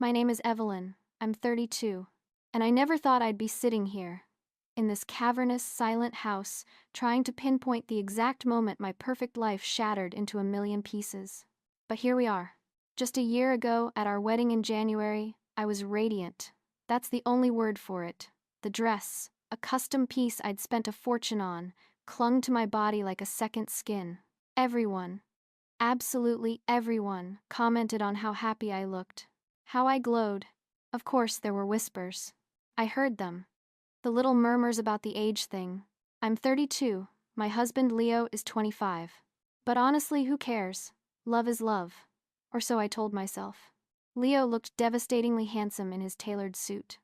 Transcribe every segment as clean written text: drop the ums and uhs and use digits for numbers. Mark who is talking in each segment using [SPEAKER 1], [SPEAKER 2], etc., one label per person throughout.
[SPEAKER 1] My name is Evelyn. I'm 32. And I never thought I'd be sitting here, in this cavernous, silent house, trying to pinpoint the exact moment my perfect life shattered into a million pieces. But here we are. Just a year ago, at our wedding in January, I was radiant. That's the only word for it. The dress, a custom piece I'd spent a fortune on, clung to my body like a second skin. Everyone, absolutely everyone, commented on how happy I looked, how I glowed. Of course, there were whispers. I heard them. The little murmurs about the age thing. I'm 32, my husband Leo is 25. But honestly, who cares? Love is love. Or so I told myself. Leo looked devastatingly handsome in his tailored suit.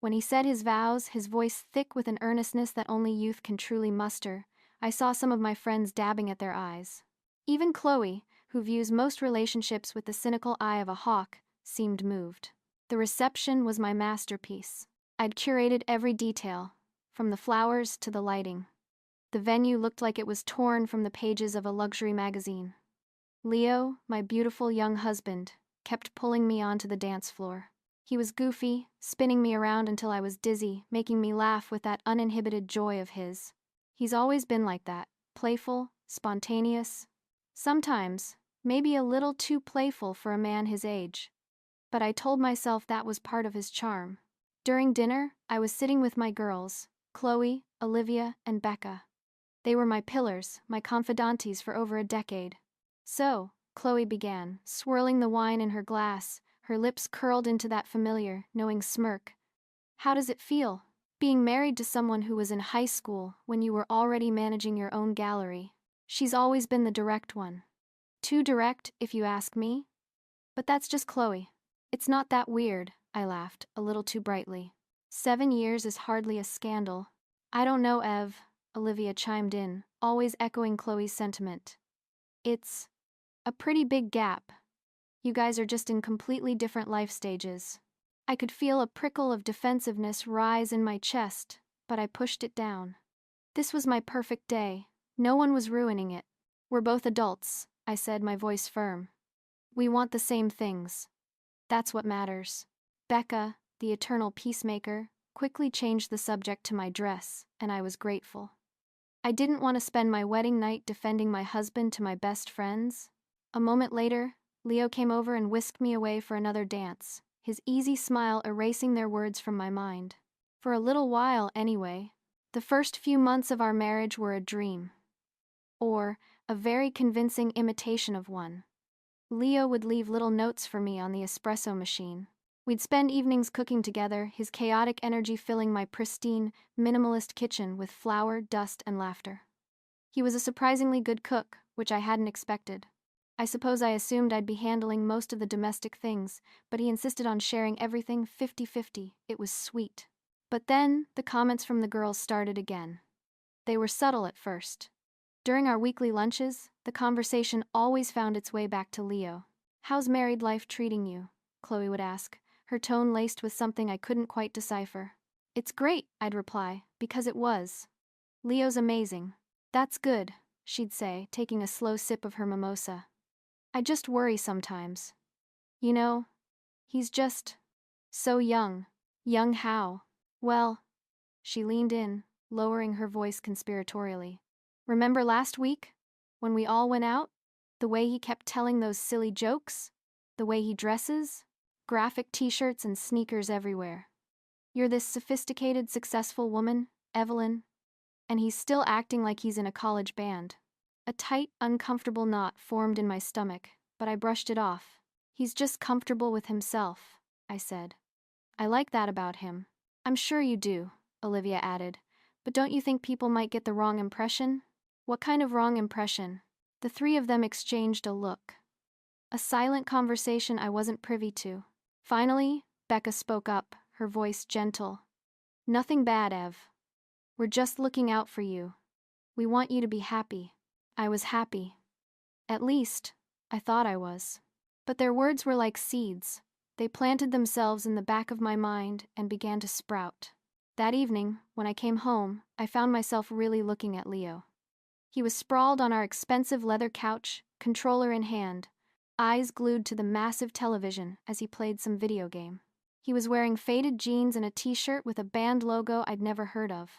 [SPEAKER 1] When he said his vows, his voice thick with an earnestness that only youth can truly muster, I saw some of my friends dabbing at their eyes. Even Chloe, who views most relationships with the cynical eye of a hawk, seemed moved. The reception was my masterpiece. I'd curated every detail, from the flowers to the lighting. The venue looked like it was torn from the pages of a luxury magazine. Leo, my beautiful young husband, kept pulling me onto the dance floor. He was goofy, spinning me around until I was dizzy, making me laugh with that uninhibited joy of his. He's always been like that, playful, spontaneous. Sometimes, maybe a little too playful for a man his age. But I told myself that was part of his charm. During dinner, I was sitting with my girls, Chloe, Olivia, and Becca. They were my pillars, my confidantes for over a decade. So, Chloe began, swirling the wine in her glass, her lips curled into that familiar, knowing smirk. How does it feel, being married to someone who was in high school when you were already managing your own gallery? She's always been the direct one. Too direct, if you ask me. But that's just Chloe. It's not that weird, I laughed, a little too brightly. 7 years is hardly a scandal. I don't know, Ev, Olivia chimed in, always echoing Chloe's sentiment. It's a pretty big gap. You guys are just in completely different life stages. I could feel a prickle of defensiveness rise in my chest, but I pushed it down. This was my perfect day. No one was ruining it. We're both adults, I said, my voice firm. We want the same things. That's what matters. Becca, the eternal peacemaker, quickly changed the subject to my dress, and I was grateful. I didn't want to spend my wedding night defending my husband to my best friends. A moment later, Leo came over and whisked me away for another dance, his easy smile erasing their words from my mind. For a little while, anyway, the first few months of our marriage were a dream. Or a very convincing imitation of one. Leo would leave little notes for me on the espresso machine. We'd spend evenings cooking together, his chaotic energy filling my pristine, minimalist kitchen with flour, dust, and laughter. He was a surprisingly good cook, which I hadn't expected. I suppose I assumed I'd be handling most of the domestic things, but he insisted on sharing everything 50-50. It was sweet. But then, the comments from the girls started again. They were subtle at first. During our weekly lunches, the conversation always found its way back to Leo. How's married life treating you? Chloe would ask, her tone laced with something I couldn't quite decipher. It's great, I'd reply, because it was. Leo's amazing. That's good, she'd say, taking a slow sip of her mimosa. I just worry sometimes. You know, he's just so young. Young how? Well, she leaned in, lowering her voice conspiratorially. Remember last week, when we all went out? The way he kept telling those silly jokes? The way he dresses? Graphic t-shirts and sneakers everywhere. You're this sophisticated, successful woman, Evelyn, and he's still acting like he's in a college band. A tight, uncomfortable knot formed in my stomach, but I brushed it off. He's just comfortable with himself, I said. I like that about him. I'm sure you do, Olivia added, but don't you think people might get the wrong impression? What kind of wrong impression? The three of them exchanged a look. A silent conversation I wasn't privy to. Finally, Becca spoke up, her voice gentle. Nothing bad, Ev. We're just looking out for you. We want you to be happy. I was happy. At least, I thought I was. But their words were like seeds. They planted themselves in the back of my mind and began to sprout. That evening, when I came home, I found myself really looking at Leo. He was sprawled on our expensive leather couch, controller in hand, eyes glued to the massive television as he played some video game. He was wearing faded jeans and a t-shirt with a band logo I'd never heard of.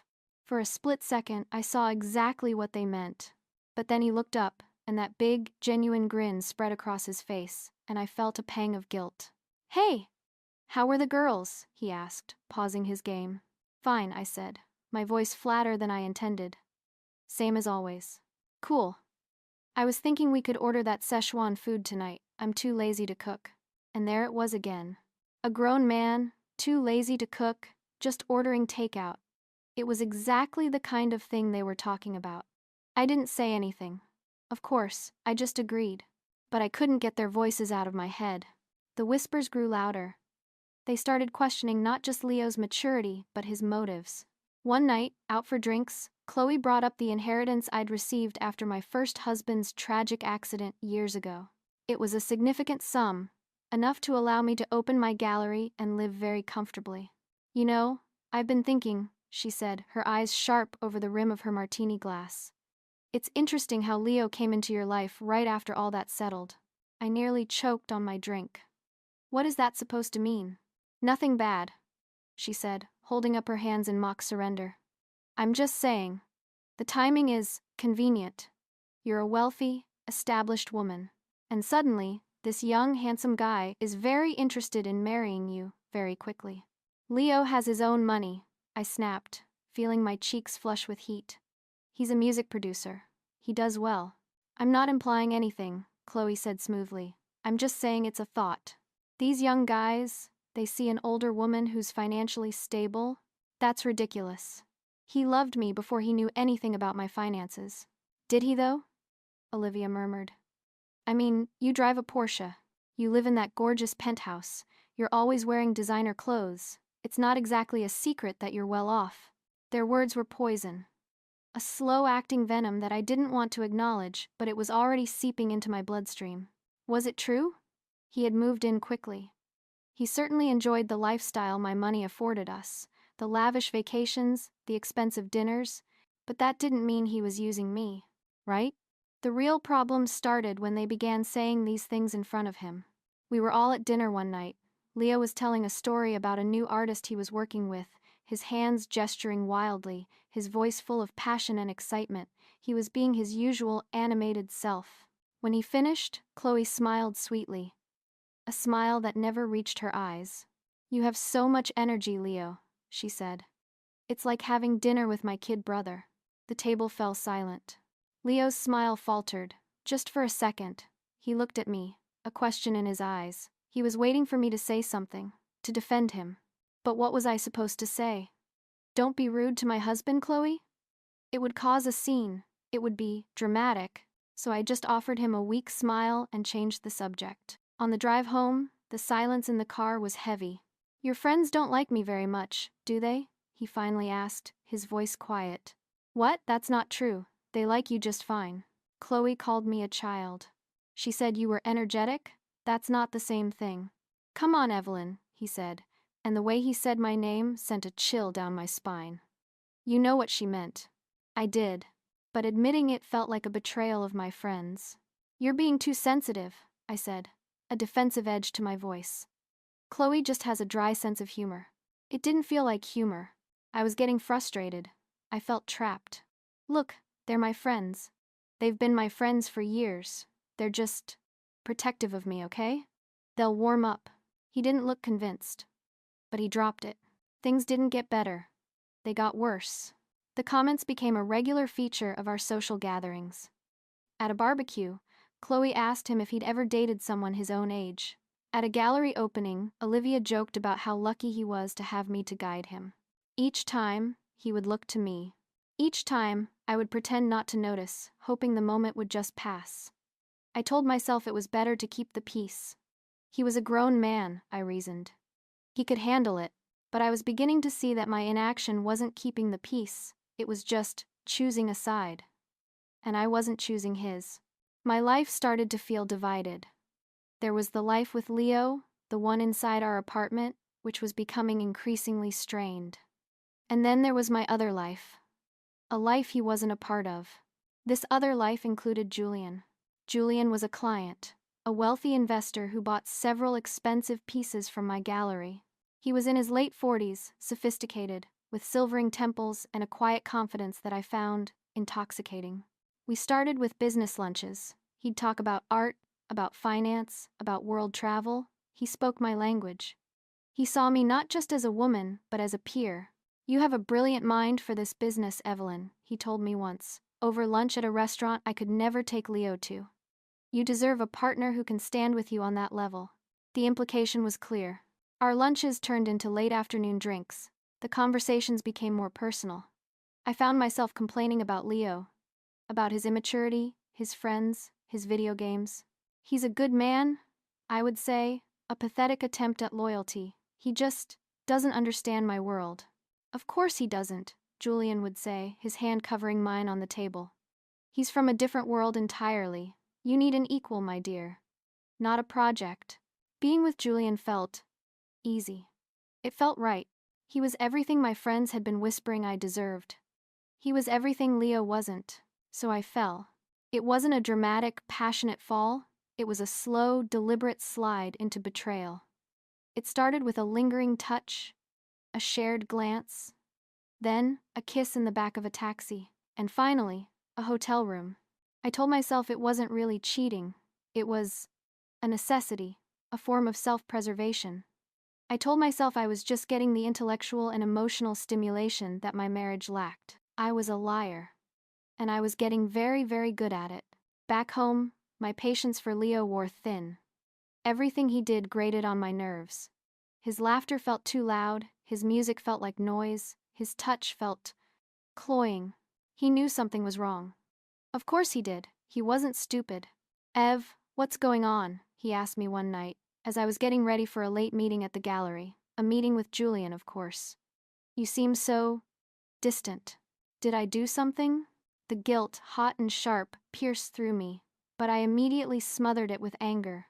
[SPEAKER 1] For a split second, I saw exactly what they meant. But then he looked up, and that big, genuine grin spread across his face, and I felt a pang of guilt. "Hey! How were the girls?" he asked, pausing his game. "Fine," I said, my voice flatter than I intended. "Same as always." "Cool. I was thinking we could order that Szechuan food tonight. I'm too lazy to cook." And there it was again. A grown man, too lazy to cook, just ordering takeout. It was exactly the kind of thing they were talking about. I didn't say anything. Of course, I just agreed. But I couldn't get their voices out of my head. The whispers grew louder. They started questioning not just Leo's maturity, but his motives. One night, out for drinks, Chloe brought up the inheritance I'd received after my first husband's tragic accident years ago. It was a significant sum, enough to allow me to open my gallery and live very comfortably. "You know, I've been thinking," she said, her eyes sharp over the rim of her martini glass. "It's interesting how Leo came into your life right after all that settled." I nearly choked on my drink. "What is that supposed to mean?" "Nothing bad," she said, holding up her hands in mock surrender. "I'm just saying, the timing is convenient. You're a wealthy, established woman. And suddenly, this young, handsome guy is very interested in marrying you very quickly." "Leo has his own money," I snapped, feeling my cheeks flush with heat. "He's a music producer. He does well." "I'm not implying anything," Chloe said smoothly. "I'm just saying it's a thought. These young guys, they see an older woman who's financially stable. That's ridiculous. He loved me before he knew anything about my finances." "Did he, though?" Olivia murmured. "I mean, you drive a Porsche. You live in that gorgeous penthouse. You're always wearing designer clothes. It's not exactly a secret that you're well off." Their words were poison. A slow-acting venom that I didn't want to acknowledge, but it was already seeping into my bloodstream. Was it true? He had moved in quickly. He certainly enjoyed the lifestyle my money afforded us, the lavish vacations, the expensive dinners, but that didn't mean he was using me, right? The real problem started when they began saying these things in front of him. We were all at dinner one night. Leo was telling a story about a new artist he was working with, his hands gesturing wildly, his voice full of passion and excitement. He was being his usual animated self. When he finished, Chloe smiled sweetly. A smile that never reached her eyes. "You have so much energy, Leo," she said. "It's like having dinner with my kid brother." The table fell silent. Leo's smile faltered, just for a second. He looked at me, a question in his eyes. He was waiting for me to say something, to defend him. But what was I supposed to say? "Don't be rude to my husband, Chloe?" It would cause a scene. It would be dramatic. So I just offered him a weak smile and changed the subject. On the drive home, the silence in the car was heavy. "Your friends don't like me very much, do they?" he finally asked, his voice quiet. "What? That's not true. They like you just fine." Chloe called me a child. She said you were energetic? That's not the same thing. "Come on, Evelyn," he said, and the way he said my name sent a chill down my spine. You know what she meant. I did, but admitting it felt like a betrayal of my friends. "You're being too sensitive," I said, a defensive edge to my voice. "Chloe just has a dry sense of humor." It didn't feel like humor. I was getting frustrated. I felt trapped. "Look, they're my friends. They've been my friends for years. They're just protective of me, okay? They'll warm up." He didn't look convinced, but he dropped it. Things didn't get better. They got worse. The comments became a regular feature of our social gatherings. At a barbecue, Chloe asked him if he'd ever dated someone his own age. At a gallery opening, Olivia joked about how lucky he was to have me to guide him. Each time, he would look to me. Each time, I would pretend not to notice, hoping the moment would just pass. I told myself it was better to keep the peace. He was a grown man, I reasoned. He could handle it, but I was beginning to see that my inaction wasn't keeping the peace, it was just choosing a side. And I wasn't choosing his. My life started to feel divided. There was the life with Leo, the one inside our apartment, which was becoming increasingly strained. And then there was my other life. A life he wasn't a part of. This other life included Julian. Julian was a client, a wealthy investor who bought several expensive pieces from my gallery. He was in his late 40s, sophisticated, with silvering temples and a quiet confidence that I found intoxicating. We started with business lunches. He'd talk about art, about finance, about world travel. He spoke my language. He saw me not just as a woman, but as a peer. "You have a brilliant mind for this business, Evelyn," he told me once, over lunch at a restaurant I could never take Leo to. "You deserve a partner who can stand with you on that level." The implication was clear. Our lunches turned into late afternoon drinks. The conversations became more personal. I found myself complaining about Leo, about his immaturity, his friends, his video games. "He's a good man," I would say, a pathetic attempt at loyalty. "He just doesn't understand my world." "Of course he doesn't," Julian would say, his hand covering mine on the table. "He's from a different world entirely. You need an equal, my dear, not a project." Being with Julian felt easy. It felt right. He was everything my friends had been whispering I deserved. He was everything Leo wasn't, so I fell. It wasn't a dramatic, passionate fall. It was a slow, deliberate slide into betrayal. It started with a lingering touch, a shared glance, then a kiss in the back of a taxi, and finally, a hotel room. I told myself it wasn't really cheating. It was a necessity, a form of self-preservation. I told myself I was just getting the intellectual and emotional stimulation that my marriage lacked. I was a liar. And I was getting very, very good at it. Back home, my patience for Leo wore thin. Everything he did grated on my nerves. His laughter felt too loud, his music felt like noise, his touch felt cloying. He knew something was wrong. Of course he did. He wasn't stupid. "Ev, what's going on?" he asked me one night, as I was getting ready for a late meeting at the gallery, a meeting with Julian, of course. "You seem so distant. Did I do something?" The guilt, hot and sharp, pierced through me, but I immediately smothered it with anger.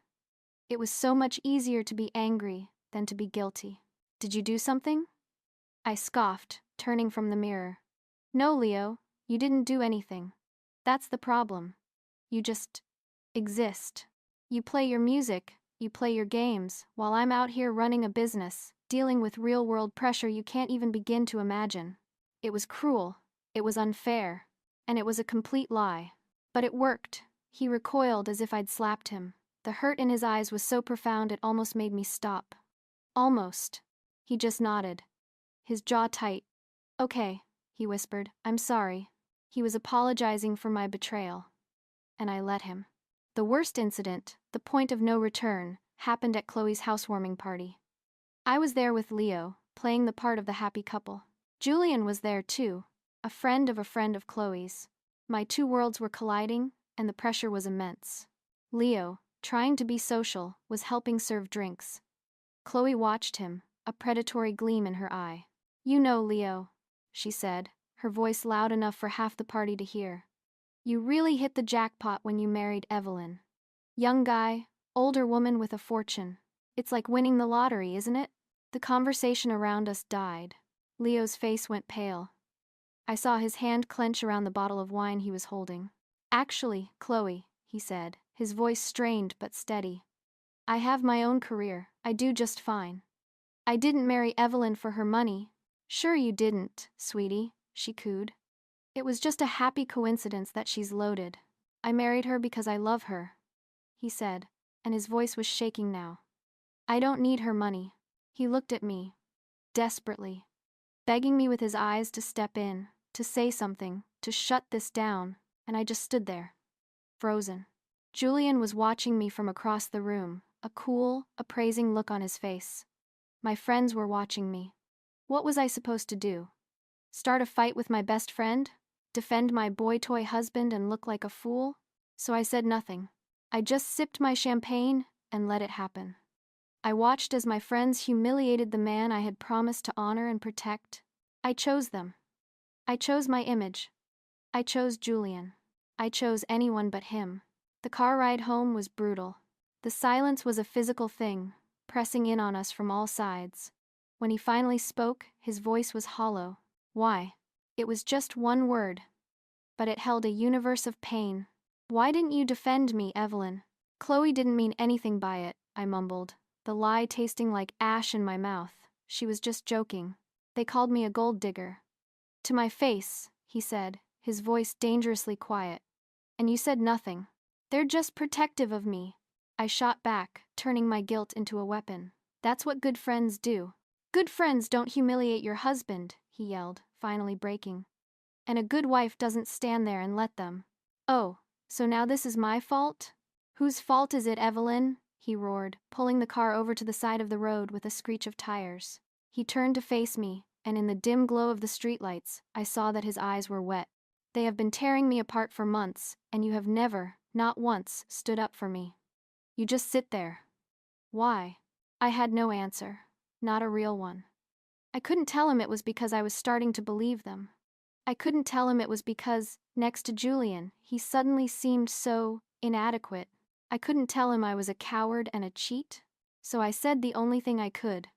[SPEAKER 1] It was so much easier to be angry than to be guilty. "Did you do something?" I scoffed, turning from the mirror. "No, Leo, you didn't do anything. That's the problem. You just exist. You play your music, you play your games, while I'm out here running a business, dealing with real-world pressure you can't even begin to imagine." It was cruel, it was unfair, and it was a complete lie. But it worked. He recoiled as if I'd slapped him. The hurt in his eyes was so profound it almost made me stop. Almost. He just nodded, his jaw tight. "Okay," he whispered, "I'm sorry." He was apologizing for my betrayal. And I let him. The worst incident, the point of no return, happened at Chloe's housewarming party. I was there with Leo, playing the part of the happy couple. Julian was there too, a friend of Chloe's. My two worlds were colliding, and the pressure was immense. Leo, trying to be social, was helping serve drinks. Chloe watched him, a predatory gleam in her eye. "You know, Leo," she said, her voice loud enough for half the party to hear. "You really hit the jackpot when you married Evelyn. Young guy, older woman with a fortune. It's like winning the lottery, isn't it?" The conversation around us died. Leo's face went pale. I saw his hand clench around the bottle of wine he was holding. "Actually, Chloe," he said, his voice strained but steady, "I have my own career. I do just fine. I didn't marry Evelyn for her money." "Sure you didn't, sweetie," she cooed. "It was just a happy coincidence that she's loaded. I married her because I love her," he said, and his voice was shaking now. "I don't need her money." He looked at me, desperately, begging me with his eyes to step in, to say something, to shut this down, and I just stood there, frozen. Julian was watching me from across the room, a cool, appraising look on his face. My friends were watching me. What was I supposed to do? Start a fight with my best friend? Defend my boy-toy husband and look like a fool? So I said nothing. I just sipped my champagne and let it happen. I watched as my friends humiliated the man I had promised to honor and protect. I chose them. I chose my image. I chose Julian. I chose anyone but him. The car ride home was brutal. The silence was a physical thing, pressing in on us from all sides. When he finally spoke, his voice was hollow. "Why?" It was just one word, but it held a universe of pain. "Why didn't you defend me, Evelyn?" Chloe didn't mean anything by it, I mumbled, the lie tasting like ash in my mouth. She was just joking. They called me a gold digger. To my face, he said, his voice dangerously quiet. And you said nothing. They're just protective of me. I shot back, turning my guilt into a weapon. That's what good friends do. Good friends don't humiliate your husband, he yelled, finally breaking. And a good wife doesn't stand there and let them. Oh, so now this is my fault? Whose fault is it, Evelyn? He roared, pulling the car over to the side of the road with a screech of tires. He turned to face me, and in the dim glow of the streetlights, I saw that his eyes were wet. They have been tearing me apart for months, and you have never, not once, stood up for me. You just sit there. Why? I had no answer. Not a real one. I couldn't tell him it was because I was starting to believe them. I couldn't tell him it was because, next to Julian, he suddenly seemed so inadequate. I couldn't tell him I was a coward and a cheat. So I said the only thing I could.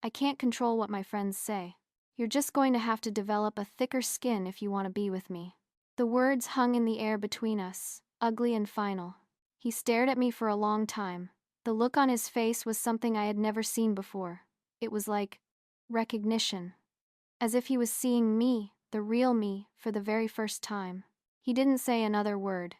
[SPEAKER 1] I can't control what my friends say. You're just going to have to develop a thicker skin if you want to be with me. The words hung in the air between us, ugly and final. He stared at me for a long time. The look on his face was something I had never seen before. It was like recognition. As if he was seeing me, the real me, for the very first time. He didn't say another word.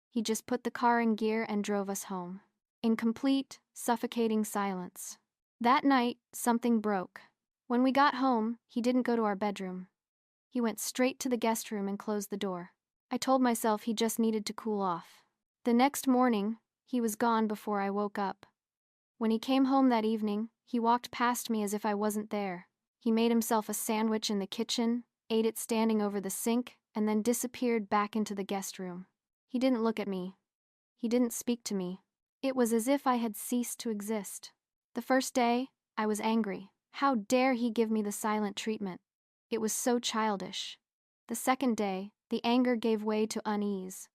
[SPEAKER 1] He just put the car in gear and drove us home. In complete, suffocating silence. That night, something broke. When we got home, he didn't go to our bedroom. He went straight to the guest room and closed the door. I told myself he just needed to cool off. The next morning, he was gone before I woke up. When he came home that evening, he walked past me as if I wasn't there. He made himself a sandwich in the kitchen, ate it standing over the sink, and then disappeared back into the guest room. He didn't look at me. He didn't speak to me. It was as if I had ceased to exist. The first day, I was angry. How dare he give me the silent treatment? It was so childish. The second day, the anger gave way to unease.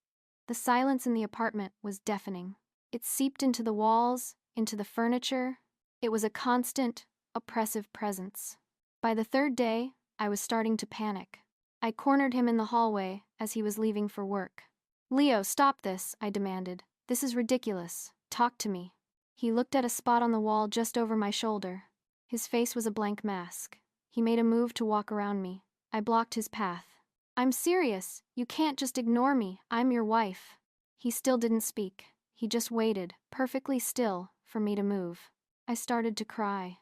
[SPEAKER 1] The silence in the apartment was deafening. It seeped into the walls, into the furniture. It was a constant, oppressive presence. By the third day, I was starting to panic. I cornered him in the hallway as he was leaving for work. "Leo, stop this," I demanded. "This is ridiculous. Talk to me." He looked at a spot on the wall just over my shoulder. His face was a blank mask. He made a move to walk around me. I blocked his path. "I'm serious. You can't just ignore me. I'm your wife." He still didn't speak. He just waited, perfectly still, for me to move. I started to cry.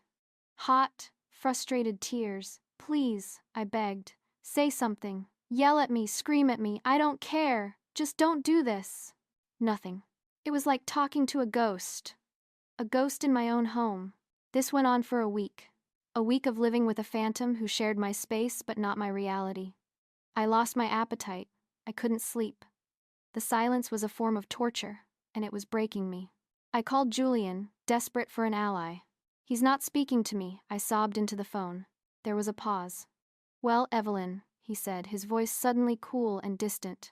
[SPEAKER 1] Hot, frustrated tears. "Please," I begged. "Say something. Yell at me, scream at me. I don't care. Just don't do this." Nothing. It was like talking to a ghost. A ghost in my own home. This went on for a week. A week of living with a phantom who shared my space but not my reality. I lost my appetite. I couldn't sleep. The silence was a form of torture, and it was breaking me. I called Julian, desperate for an ally. "He's not speaking to me," I sobbed into the phone. There was a pause. "Well, Evelyn," he said, his voice suddenly cool and distant.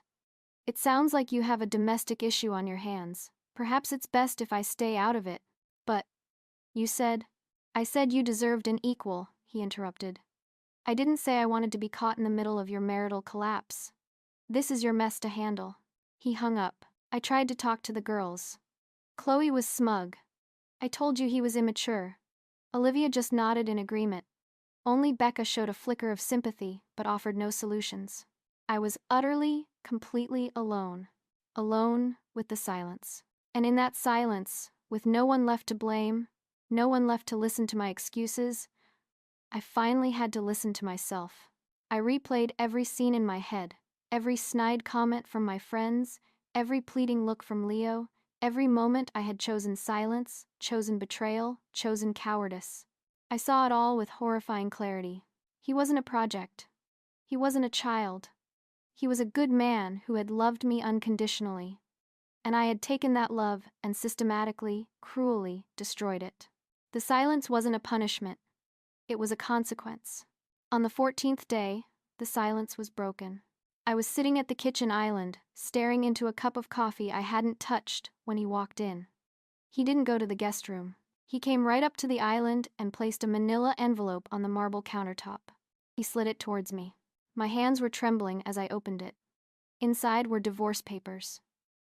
[SPEAKER 1] "It sounds like you have a domestic issue on your hands. Perhaps it's best if I stay out of it. But, you said—" "I said you deserved an equal," he interrupted. "I didn't say I wanted to be caught in the middle of your marital collapse. This is your mess to handle." He hung up. I tried to talk to the girls. Chloe was smug. "I told you he was immature." Olivia just nodded in agreement. Only Becca showed a flicker of sympathy, but offered no solutions. I was utterly, completely alone. Alone with the silence. And in that silence, with no one left to blame, no one left to listen to my excuses, I finally had to listen to myself. I replayed every scene in my head, every snide comment from my friends, every pleading look from Leo, every moment I had chosen silence, chosen betrayal, chosen cowardice. I saw it all with horrifying clarity. He wasn't a project. He wasn't a child. He was a good man who had loved me unconditionally. And I had taken that love and systematically, cruelly destroyed it. The silence wasn't a punishment. It was a consequence. On the 14th day, the silence was broken. I was sitting at the kitchen island, staring into a cup of coffee I hadn't touched when he walked in. He didn't go to the guest room. He came right up to the island and placed a manila envelope on the marble countertop. He slid it towards me. My hands were trembling as I opened it. Inside were divorce papers.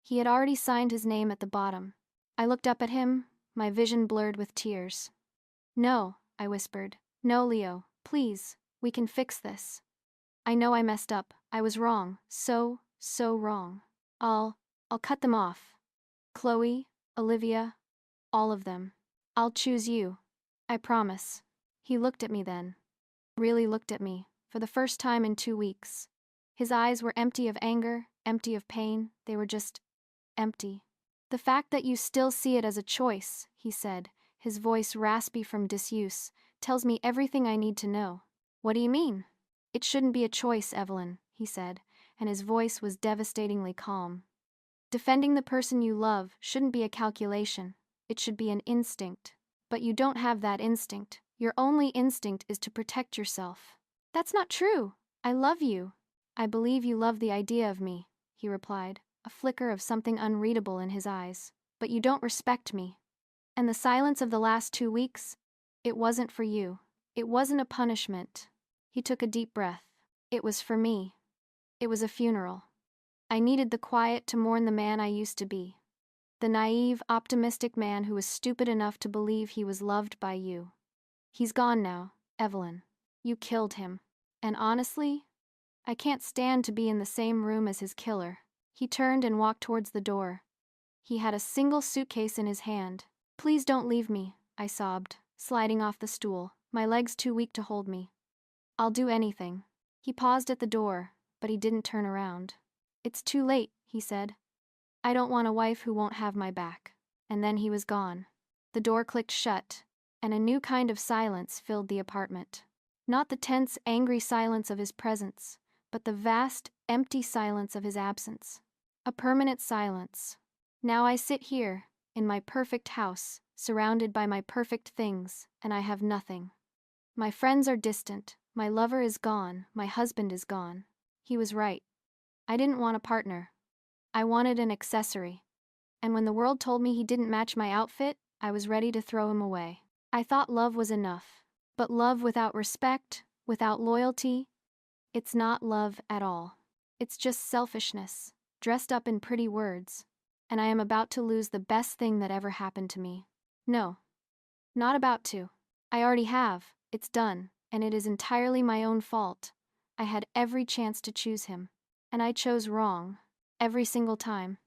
[SPEAKER 1] He had already signed his name at the bottom. I looked up at him, my vision blurred with tears. No, I whispered. No, Leo, please, we can fix this. I know I messed up. I was wrong. So wrong. I'll cut them off. Chloe, Olivia, all of them. I'll choose you. I promise. He looked at me then. Really looked at me, for the first time in 2 weeks. His eyes were empty of anger, empty of pain, they were just empty. The fact that you still see it as a choice, he said, his voice raspy from disuse, tells me everything I need to know. What do you mean? It shouldn't be a choice, Evelyn, he said, and his voice was devastatingly calm. Defending the person you love shouldn't be a calculation. It should be an instinct. But you don't have that instinct. Your only instinct is to protect yourself. That's not true. I love you. I believe you love the idea of me, he replied, a flicker of something unreadable in his eyes. But you don't respect me. And the silence of the last 2 weeks? It wasn't for you. It wasn't a punishment. He took a deep breath. It was for me. It was a funeral. I needed the quiet to mourn the man I used to be. The naive, optimistic man who was stupid enough to believe he was loved by you. He's gone now, Evelyn. You killed him. And honestly, I can't stand to be in the same room as his killer. He turned and walked towards the door. He had a single suitcase in his hand. Please don't leave me, I sobbed, sliding off the stool, my legs too weak to hold me. I'll do anything. He paused at the door, but he didn't turn around. It's too late, he said. I don't want a wife who won't have my back. And then he was gone. The door clicked shut, and a new kind of silence filled the apartment. Not the tense, angry silence of his presence, but the vast, empty silence of his absence. A permanent silence. Now I sit here, in my perfect house, surrounded by my perfect things, and I have nothing. My friends are distant, my lover is gone, my husband is gone. He was right. I didn't want a partner. I wanted an accessory. And when the world told me he didn't match my outfit, I was ready to throw him away. I thought love was enough. But love without respect, without loyalty, it's not love at all. It's just selfishness, dressed up in pretty words. And I am about to lose the best thing that ever happened to me. No, not about to. I already have. It's done, and it is entirely my own fault. I had every chance to choose him. And I chose wrong. Every single time.